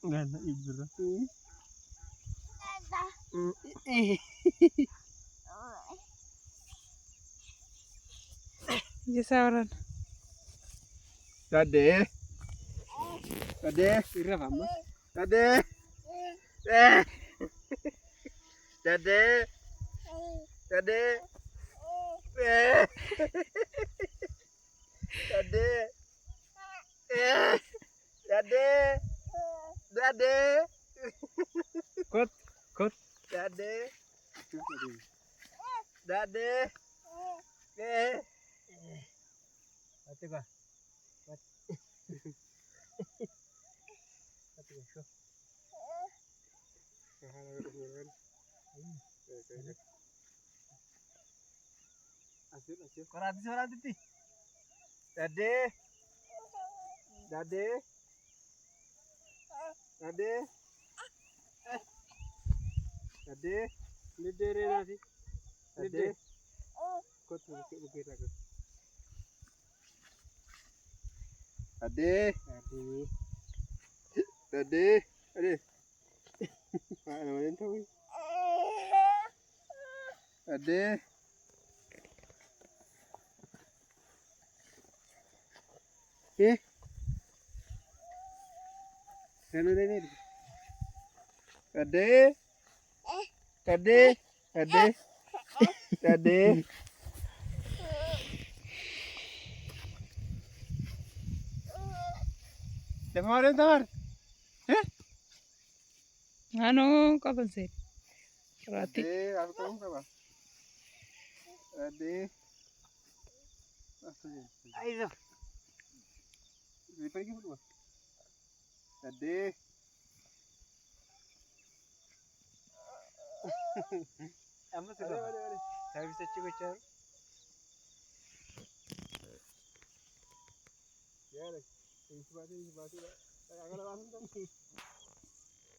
Gana ibra. Gisauran. Tade. Ira vamos. Tade. Tade. Tade. Tade. Tade. Tade. Kot. Tade. Tade. Ate ba? Ate ba? Asyik. Korati. Dade. Dade. Lidere nanti. Dade. Kot bukit aku. Dade. Mana mana tahu. Dade. Sana deh. Dade. Demar. Ano kapan sih? Rati. Aku tahu apa? Dade. Ayo. Pergi dulu. Dade. Amma sudah. Saya bisa coba. Ya, ini sebatu. Agak langsung.